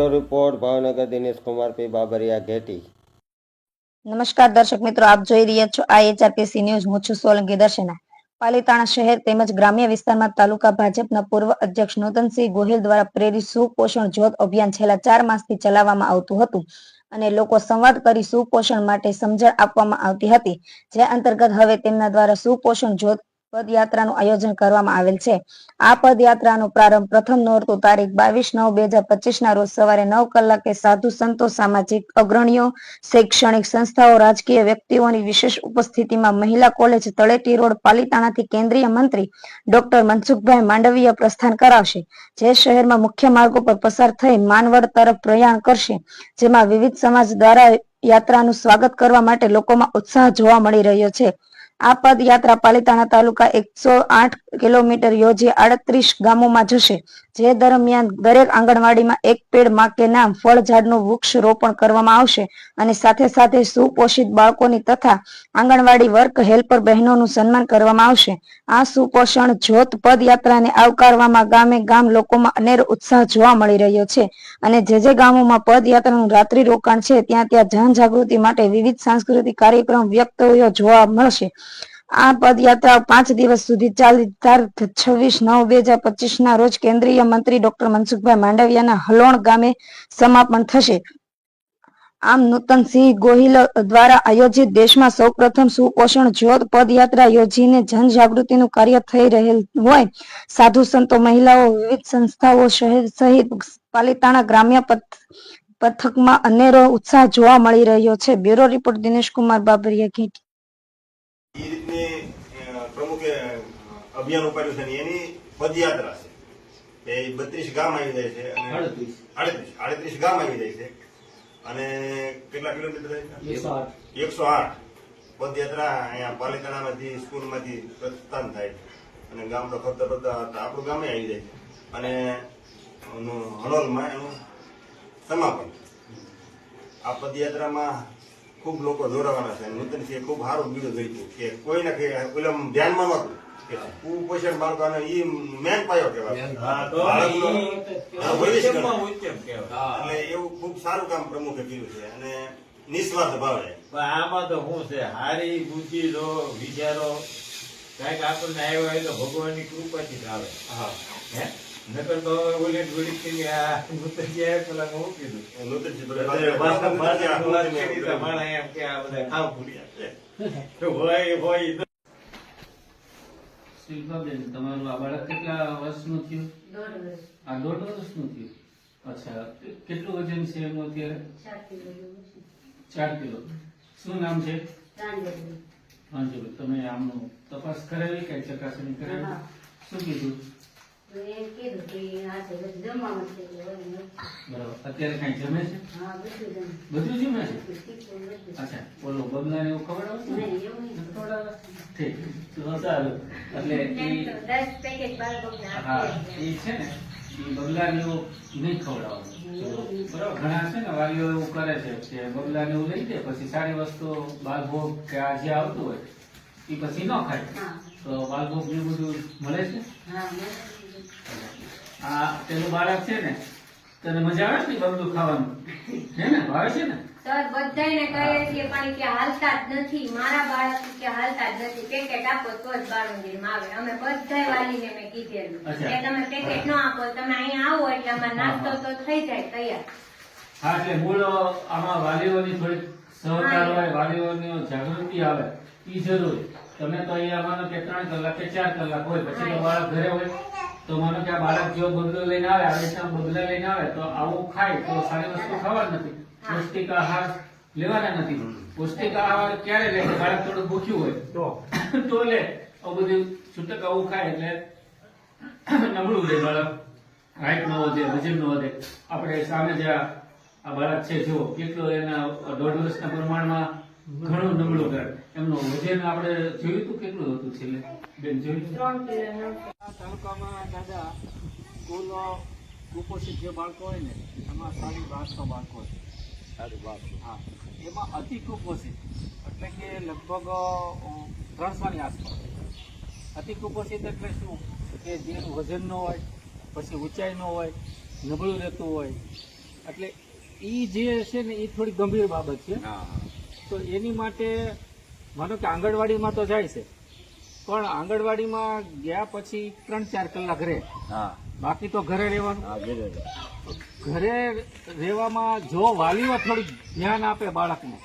Bureau report Bhavnagar Dinesh Kumar P Babariya घेटी। નમસ્કાર દર્શક મિત્રો, આપ જોઈ રહ્યા છો IHRPC ન્યૂઝ. હું છું સોલંકી દર્શના. પાલીતાણા શહેર તેમજ ગ્રામ્ય વિસ્તારમાં તાલુકા ભાજપના પૂર્વ અધ્યક્ષ નૂતનસિંહ ગોહિલ દ્વારા પ્રેરિત સુપોષણ જ્યોત અભિયાન છેલ્લા 4 માસથી ચલાવવામાં આવતું હતું અને લોકો સંવાદ કરી સુપોષણ માટે સમજણ આપવામાં આવતી હતી, જે અંતર્ગત હવે તેમના દ્વારા સુપોષણ જ્યોત પદયાત્રાનું આયોજન કરવામાં આવેલ છે. આ પદયાત્રાનો પ્રારંભ પ્રથમ નોરતું તારીખ 22/9/2025 ના રોજ સવારે 9 કલાકે સાધુ સંતો, સામાજિક અગ્રણીઓ, શૈક્ષણિક સંસ્થાઓ, રાજકીય વ્યક્તિઓની વિશેષ ઉપસ્થિતિમાં મહિલા કોલેજ તળેટી રોડ પાલીતાણાથી કેન્દ્રીય મંત્રી ડોક્ટર મનસુખભાઈ માંડવીયા પ્રસ્થાન કરાવશે, જે શહેરમાં મુખ્ય માર્ગો પર પસાર થઈ માનવડ તરફ પ્રયાણ કરશે, જેમાં વિવિધ સમાજ દ્વારા યાત્રાનું સ્વાગત કરવા માટે લોકોમાં ઉત્સાહ જોવા મળી રહ્યો છે. આ પદયાત્રા પાલીતાણા તાલુકા 108 કિલોમીટર યોજી 38 ગામોમાં જશે, જે દરમિયાન દરેક આંગણવાડીમાં એક પેડ માં કે નામ ફળ ઝાડનું વૃક્ષ રોપણ કરવામાં આવશે અને સાથે સાથે સુપોષિત બાળકોની તથા આંગણવાડી વર્ક હેલ્પર બહેનોનું સન્માન કરવામાં આવશે. આ સુપોષણ જ્યોત પદયાત્રાને આવકારવામાં ગામે ગામ લોકોમાં અનેરો ઉત્સાહ જોવા મળી રહ્યો છે અને જે ગામોમાં પદયાત્રાનું રાત્રિ રોકાણ છે ત્યાં જનજાગૃતિ માટે વિવિધ સાંસ્કૃતિક કાર્યક્રમ વ્યક્તિઓ જોવા મળશે. આ પદયાત્રા 5 દિવસ સુધી ચાલી તારીખ 26/9/2025 ના રોજ કેન્દ્રીય મંત્રી ડોક્ટર મનસુખભાઈ માંડવિયાના હલોણ ગામે સમાપન થશે. આમ નૂતનસિંહ ગોહિલ દ્વારા આયોજિત દેશમાં સૌપ્રથમ સુપોષણ જ્યોત પદયાત્રા યોજીને જનજાગૃતિનું કાર્ય થઈ રહેલ હોય સાધુ સંતો, મહિલાઓ, વિવિધ સંસ્થાઓ શહેર સહિત પાલીતાણા ગ્રામ્ય પથકમાં અનેરો ઉત્સાહ જોવા મળી રહ્યો છે. Bureau report Dinesh Kumar Babariya Gheti. એ રીતની પ્રમુખે અભિયાન ઉપાડ્યું છે ને એની પદયાત્રા છે. એ 32 ગામ આવી જાય છે અને 38 ગામ આવી જાય છે અને કેટલા કિલોમીટર થાય? 108 પદયાત્રા અહીંયા પાલીતાણામાંથી સ્કૂલમાંથી પ્રસ્થાન થાય અને ગામનો ફરતા ફરતા આપણું ગામે આવી જાય અને હલોલમાં એનું સમાપન. આ પદયાત્રામાં ખૂબ લોકો જોડાવાના છે. નૂતનસિંહે ખૂબ સારું બીડું જોઈતું કે કોઈને ધ્યાનમાં નહોતું કે કુપોષણ બાળકોને એ મેન પાયો કહેવાય, એટલે એવું ખૂબ સારું કામ પ્રમુખે કર્યું છે અને નિસ્વાર્થ ભાવે. આમાં તો શું છે, હારી બુદ્ધિ લો, વિચારો કઈક આપણને આવ્યો હોય તો ભગવાનની કૃપાથી જ આવે. હે નકર તો ઓલે ઘોડી કરી આ નૂતનસિંહ પેલા હું કીધું માણા એમ કે આ બધા ખાવ ભૂલ્યા હોય. શિલ્પાબેન, તમારું આ બાળક કેટલા વર્ષનું થયું? 1.5 વર્ષનું થયું. અચ્છા, કેટલું વજન છે એનું અત્યારે? 4 કિલો. શું નામ છે? અંજુ. તમે આમનું તપાસ કરાવી કે ચકાસણી કરાવી? શું કીધું? બરાબર. અત્યારે કઈ જમે છે? બધું જમે છે? અચ્છા, બોલો બગલાને એવું ખવડાવો? ઠીક, તો સારું. એટલે હા, એ છે ને, એ બગલાને એવું નહીં ખવડાવવાનું. બરાબર. ઘણા છે ને વાલીઓ એવું કરે છે કે બગલાને એવું લઈ દે, પછી સારી વસ્તુ બાલભોગ કે આ જે આવતું હોય એ પછી ન ખાય. તો બાલભોગ ને બધું મળે છે? આ પેલું બાળક છે ને, તને મજા આવે ને બધું ખાવાનું? હે ને, ભાવે છે ને? સર બધાને કહીએ છીએ પણ કે હાલતા જ નથી. મારા બાળક કે હાલતા જ નથી. પેકેટ આપો તો જ બાળક આવે. અમે બધા વાલીને મેં કીધેલું કે તમે પેકેટ ન આપો, તમે અહીંયા આવો એટલે અમારે નાસ્તો તો થઈ જાય તૈયાર. હા, એટલે મૂળ આમાં વાલીઓની થોડી સહકાર હોય, વાલીઓની જાગૃતિ આવે એ જરૂરી. તમે તો અહીંયા માનો કે 3 કલાક કે 4 કલાક હોય, પછી તો બાળક ઘરે હોય તો માનો કે આ બાળક જો બગલો લઈને આવે, આ રીતના બગલા લઈને આવે તો આવું ખાય તો સારી વસ્તુ ખાવા નથી. પૌષ્ટિક આહાર લેવાના નથી. પૌષ્ટિક આહાર ક્યારે લે? બાળક થોડું ભૂખ્યું હોય તો લે. આવું બધું છૂટક આવું ખાય એટલે નબળું લે બાળક, હાઈટ ન વધે, વજન ન વધે. આપણે સામે જે આ બાળક છે જુઓ કેટલો એના 1.5 વર્ષના પ્રમાણમાં ઘણું નબળું કરે. એમનું વજન આપણે જોયું હતું કેટલું હતું છેલ્લે? બેન જોયું? 3 કિલો. તાલુકામાં દાદા કુલ કુપોષિત જે બાળકો હોય ને એમાં 1200 બાળકો છે. 1200? હા. એમાં અતિ કુપોષિત એટલે કે લગભગ 300ની આસપાસ. અતિ કુપોષિત એટલે શું કે જેનું વજન ન હોય, પછી ઊંચાઈ ન હોય, નબળું રહેતું હોય, એટલે ઈ જે છે ને એ થોડી ગંભીર બાબત છે. તો એની માટે માનો કે આંગણવાડીમાં તો જાય છે, પણ આંગણવાડીમાં ગયા પછી 3-4 કલાક રહે, બાકી તો ઘરે રહેવાનું. ઘરે રહેવામાં જો વાલીઓ થોડું ધ્યાન આપે બાળકને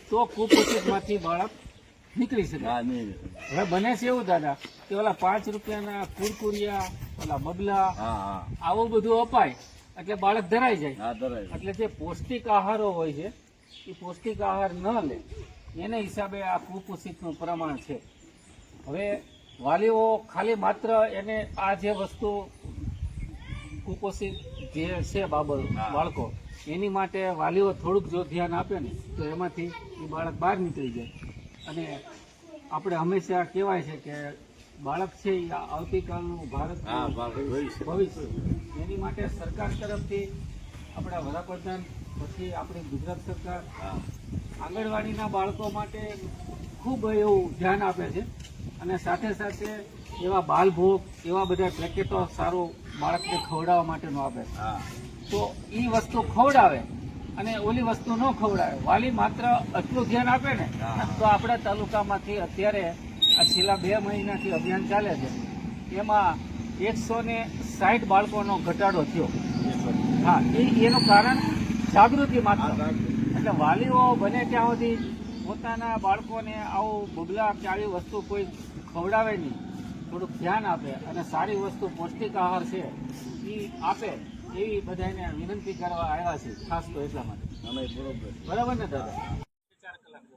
તો કુપોષિતમાંથી બાળક નીકળી શકે. હવે બને છે એવું દાદા કે ઓલા 5 રૂપિયાના કુરકુરિયા, ઓલા બબલા, આવું બધું અપાય એટલે બાળક ધરાઈ જાય. એટલે જે પૌષ્ટિક આહારો હોય છે એ પૌષ્ટિક આહાર ન લે એને હિસાબે આ કુપોષિતનું પ્રમાણ છે. હવે વાલીઓ ખાલી માત્ર એને આ જે વસ્તુ કુપોષિત જે છે બાળકો એની માટે વાલીઓ થોડુંક જો ધ્યાન આપે ને તો એમાંથી એ બાળક બહાર નીકળી જાય. અને આપણે હંમેશા કહેવાય છે કે બાળક છે એ આવતીકાલનું ભારતનું ભવિષ્ય. એની માટે સરકાર તરફથી આપણા વડાપ્રધાન પછી આપણી ગુજરાત સરકાર આંગણવાડીના બાળકો માટે ખૂબ એવું ધ્યાન આપે છે. અને સાથે સાથે એવા બાલભોગ એવા બધા પેકેટો સારું બાળકને ખવડાવવા માટેનું આપે. તો એ વસ્તુ ખવડાવે અને ઓલી વસ્તુ ન ખવડાવે, વાલી માત્ર એટલું ધ્યાન આપે ને તો આપણા તાલુકામાંથી અત્યારે આ છેલ્લા 2 મહિનાથી અભિયાન ચાલે છે, એમાં 160 બાળકોનો ઘટાડો થયો. હા, એનું કારણ જાગૃતિ માત્ર. એટલે વાલીઓ બને ત્યાં સુધી પોતાના બાળકોને આવું બબલા કે આવી વસ્તુ કોઈ ખવડાવે નહીં, થોડુંક ધ્યાન આપે અને સારી વસ્તુ પૌષ્ટિક આહાર છે એ આપે એવી બધાને વિનંતી કરવા આવ્યા છે, ખાસ તો એટલા માટે. બરાબર ને દાદા? 4 કલાક તો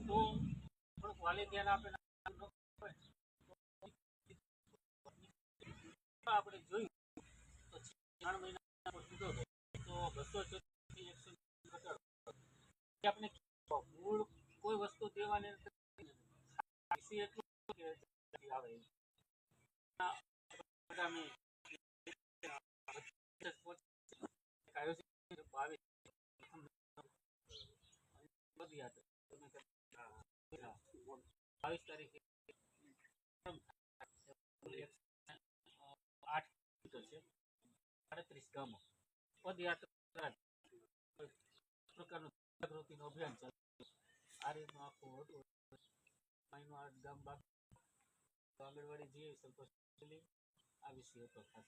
થોડુંક વાલી ધ્યાન આપે. આપણે જોયું તો 3 મહિના કીધો તો 200 થી 100 ઘટાડો. આપણે મૂળ કોઈ વસ્તુ દેવાની એટલું આવે બાવીસ તારીખે 8 છે, 38 ગામો પદયાત્રા પ્રકારનું જાગૃતિનું અભિયાન ચાલે. આ રીતનું આખું હતું. 8 ગામ બાકી આંગણવાડી જઈએ સંતોષ આ વિષય હતો ખાસ.